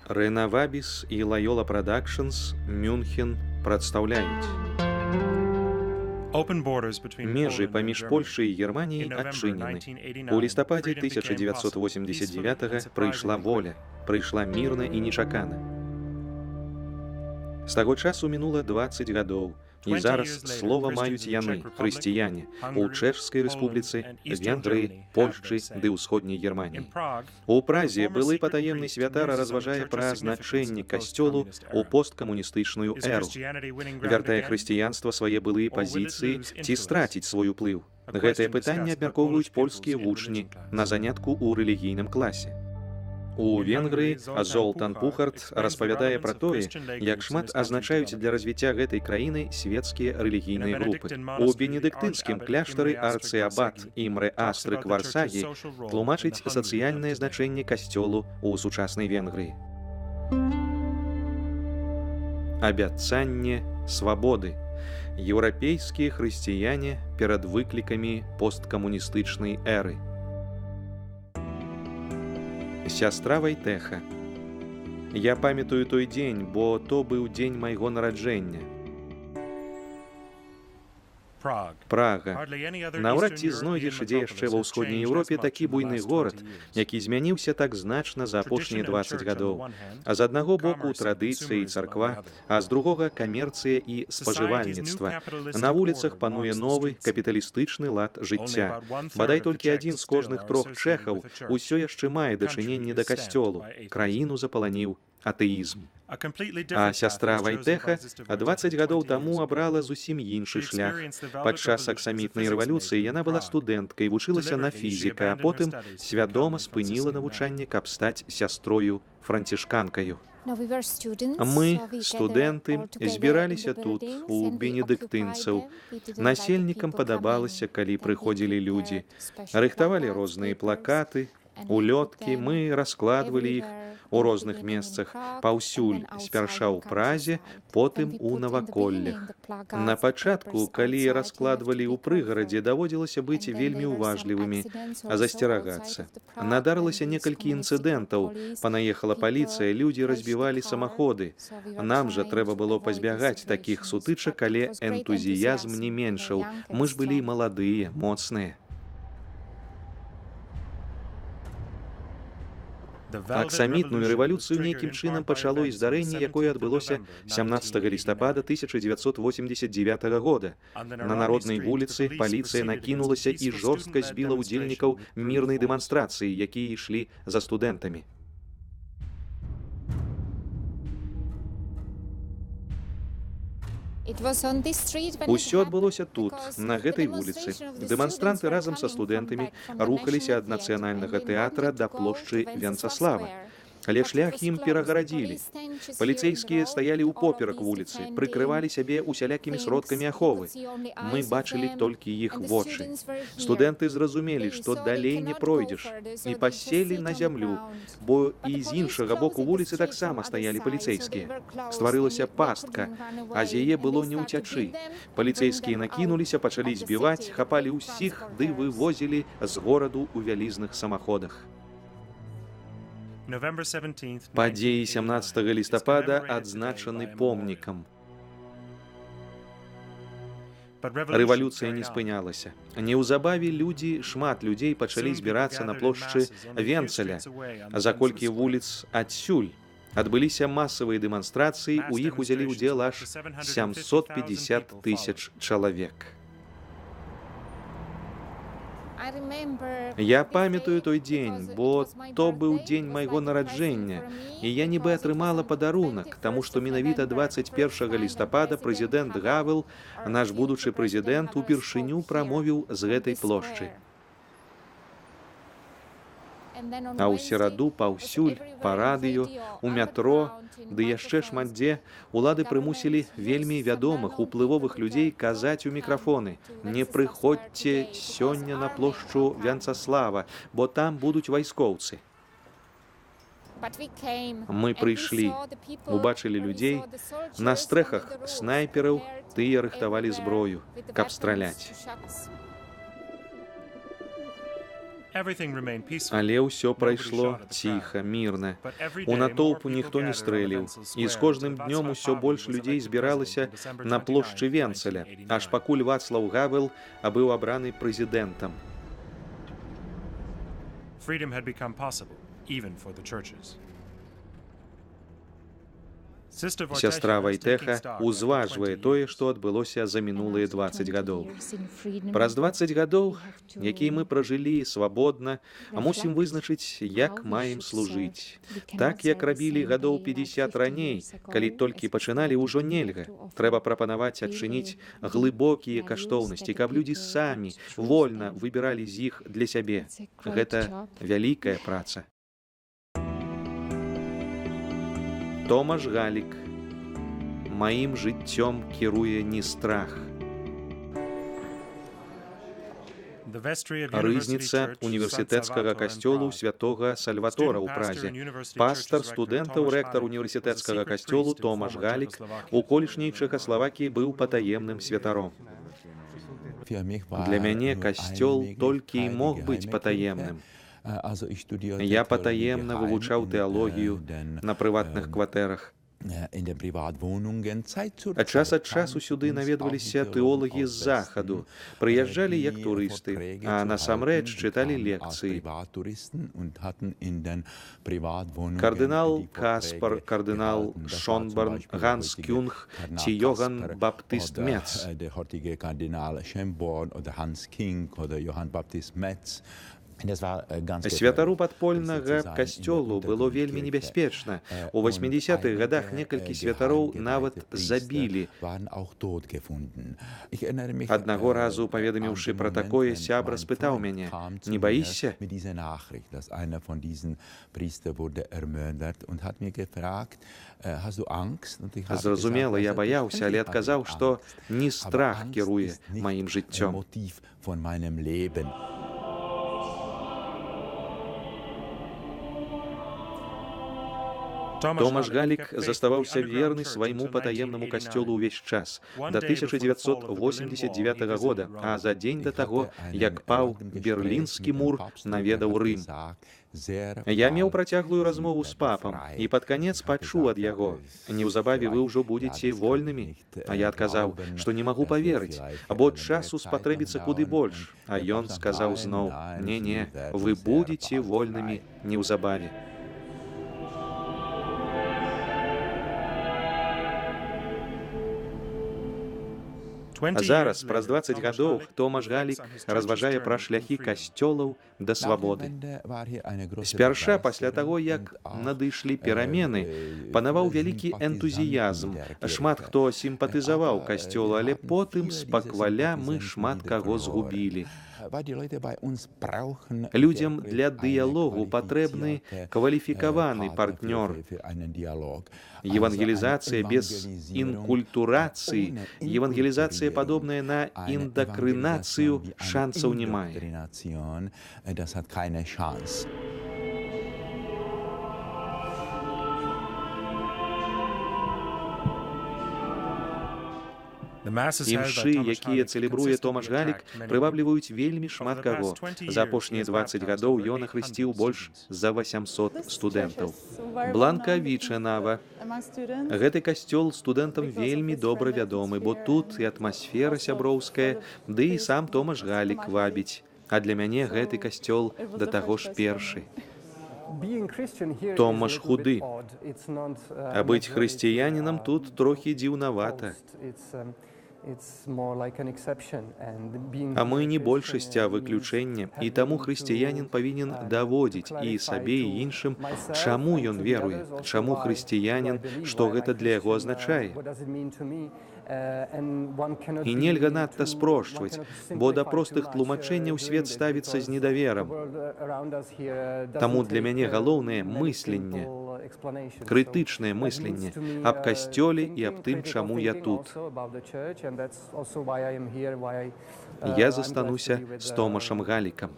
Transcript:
Ренавабіс і Лайола Продакшнс Мюнхен прадстаўляюць. Межы паміж Польшай і Германіяй адчынены. У лістападзе 1989 прыйшла воля, прыйшла мірна і нечакана. З таго часу мінула 20 гадоў, і зараз слова маюць яны, хрысціяне, у Чэшскай рэспубліцы, Венгрыі, Польшчы ды ўсходняй Германіі. У Празе былы патаемны святар разважае пра значэнне касцёлу ў посткамуністычную эру. Вяртае хрысціянства свае былыя пазіцыі ці страціць свой уплыў? Гэтае пытанне абмяркоўваюць польскія вучні на занятку ў рэлігійным класе. У Венгрыі Золтан Пухарт распавядае пра тое, як шмат азначаюць для развіцця гэтай краіны свецкія рэлігійныя групы. У бенедыктынскім кляштары арцыабат Імре Астрык Варсагі тлумачыць сацыяльнае значэнне касцёлу ў сучаснай Венгрыі. Абяцанне свабоды. Еўрапейскія хрысціяне перад выклікамі посткамуністычнай эры. Сястра Вайтэха. Я памятаю той дзень, бо то быў дзень майго нараджэння. Прага. Наўрад ці знойдзеш ідзе яшчэ ва ўсходняй Еўропе такі буйны горад, які змяніўся так значна за апошнія 20 гадоў. А з аднаго боку традыцыя і царква, а з другога камерцыя і спажывальніцтва. На вуліцах пануе новы капіталістычны лад жыцця. Бадай толькі адзін з кожных 3 чэхаў усё яшчэ мае дачыненне да касцёлу. Краіну запаланіў атэізм. А сястра Вайтэха 20 гадоў таму абрала зусім іншы шлях. Падчас аксамітнай рэвалюцыі яна была студэнткай, вучылася на фізіка, а потым свядома спыніла навучанне, каб стаць сястрою францішканкаю. Мы, студэнты, збіраліся тут, у бенедыктынцаў. Насельнікам падабалася, калі прыходзілі людзі. Рыхтавалі розныя плакаты, улёткі, мы раскладвалі іх у розных месцах, паўсюль, спярша ў Празе, потым у наваколлях. На пачатку, калі раскладвалі ў прыгарадзе, даводзілася быць вельмі уважлівымі, а засцерагацца. Надарылася некалькі інцыдэнтаў, панаехала паліцыя, людзі разбівалі самаходы. Нам жа трэба было пазбягаць такіх сутычак, але энтузіязм не меншаў. Мы ж былі маладыя, моцныя. Аксамітную рэвалюцыю нейкім чынам пачало і здарэнне, якое адбылося 17 лістапада 1989 года. На народнай вуліцы паліцыя накінулася і жорстка збіла ўдзельнікаў мірнай дэманстрацыі, якія ішлі за студэнтамі. Усё адбылося тут, на гэтай вуліцы. Дэманстранты разам са студэнтамі рухаліся ад нацыянальнага тэатра да плошчы Венцаслава. Але шлях ім перагарадзілі. Паліцэйскія стаялі ўпоперак вуліцы, прыкрывалі сябе усялякімі сродкамі аховы. Мы бачылі толькі іх вочы. Студэнты зразумелі, што далей не пройдзеш, і паселі на зямлю, бо і з іншага боку вуліцы таксама стаялі паліцэйскія. Стварылася пастка, а з яе было не ўцячы. Паліцэйскія накінуліся, пачалі збіваць, хапалі ўсіх ды вывозілі з гораду ў вялізных самаходах. Падзеі 17 лістапада адзначаны помнікам. Рэвалюцыя не спынялася. Неўзабаве шмат людзей пачалі збірацца на плошчы Венцаля. За колькі вуліц адсюль адбыліся масавыя дэманстрацыі, у іх узялі ўдзел аж 750 000 чалавек. Я памятаю той дзень, бо то быў дзень майго нараджэння, і я нібы атрымала падарунак, таму што менавіта 21 лістапада прэзідэнт Гавел, наш будучы прэзідэнт, упершыню прамовіў з гэтай плошчы. А ў сераду паўсюль, па радыё, у метро, ды яшчэ шмат дзе, улады прымусілі вельмі вядомых, уплывовых людзей казаць у мікрафоны: «Не прыходзьце сёння на плошчу Венцаслава, бо там будуць вайскоўцы». Мы прыйшлі, убачылі людзей, на стрэхах снайпераў тыя рыхтавалі зброю, каб страляць. Але ўсё прайшло ціха, мірна. У натоўпу ніхто не стрэліў, і з кожным днём усё больш людзей збіралася на плошчы Венцеля, аж пакуль Вацлаў Гавел быў абраны прэзідэнтам. Сястра Вайтэха узважвае тое, што адбылося за мінулыя 20 гадоў. Праз 20 гадоў, якія мы пражылі свабодна, мусім вызначыць, як маем служыць. Так, як рабілі гадоў 50 раней, калі толькі пачыналі, ўжо нельга. Трэба прапанаваць адчыніць глыбокія каштоўнасці, каб людзі самі вольна выбіралі з іх для сябе. Гэта вялікая праца. Томаш Галік. Маім жыццём кіруе не страх. Рызніца універсітэцкага касцёлу святога Сальватора ў Празе. Пастар студэнтаў, рэктар універсітэцкага касцёлу Томаш Галік у колішняй Чэхаславакіі быў патаемным святаром. Для мяне касцёл толькі і мог быць патаемным. Я патаемна вывучаў тэалогію на прыватных кватэрах. Час ад часу сюды наведваліся тэолагі з захаду, прыязджалі як турысты, а насамрэч чыталі лекцыі. Кардынал Каспар, кардынал Шонборн, Ганс Кюнг ці Йоган Баптыст Мец. Святару падпольнага касцёлу было вельмі небяспечна. У 80-х гадах некалькі святароў нават забілі. Аднаго разу, паведаміўшы пра такое, сябра спытаў мяне: «Не баішся?» Зразумела, я баяўся, але адказаў, што не страх кіруе маім жыццём. Томаш Галік заставаўся верны свайму патаемнаму касцёлу ўвесь час, да 1989 года, а за дзень да таго, як паў Берлінскі мур, наведаў Рым. Я меў працяглую размову з папам і пад канец пачуў ад яго: «Неўзабаве вы ўжо будзеце вольнымі». А я адказаў, што не магу паверыць, бо часу спатрэбіцца куды больш. А ён сказаў зноў: «Не-не, вы будзеце вольнымі неўзабаве». А зараз, праз 20 гадоў, Томаш Галік разважае пра шляхі касцёлаў да свабоды. Спярша, пасля таго, як надышлі перамены, панаваў вялікі энтузіязм. Шмат хто сімпатызаваў касцёлу, але потым спакваля мы шмат каго згубілі. Людзям для дыялогу патрэбны кваліфікаваны партнёр. Евангелізацыя без інкультурацыі, евангелізацыя, падобная на індакрынацыю, шансаў не мае. Імшы, якія цэлебруе Томаш Галік, прывабліваюць вельмі шмат каго. За апошнія 20 гадоў ён ахрысціў больш за 800 студэнтаў. Бланкавіча Нава. Гэты касцёл студэнтам вельмі добра вядомы, бо тут і атмасфера сяброўская, ды і сам Томаш Галік вабіць. А для мяне гэты касцёл да таго ж першы. Томаш худы. А быць хрысціянінам тут трохі дзіўнавата. А мы не большасць, а выключэнне, і таму хрысціянін павінен даводзіць і сабе, і іншым, чаму ён веруе, чаму хрысціянін, што гэта для яго азначае. І нельга надта спрошчваць, бо да простых тлумачэнняў свет ставіцца з недаверам. Таму для мяне галоўнае мысленне, крытычнае мысленне аб касцёле і аб тым, чаму я тут. Я застануся з Томашам Галікам.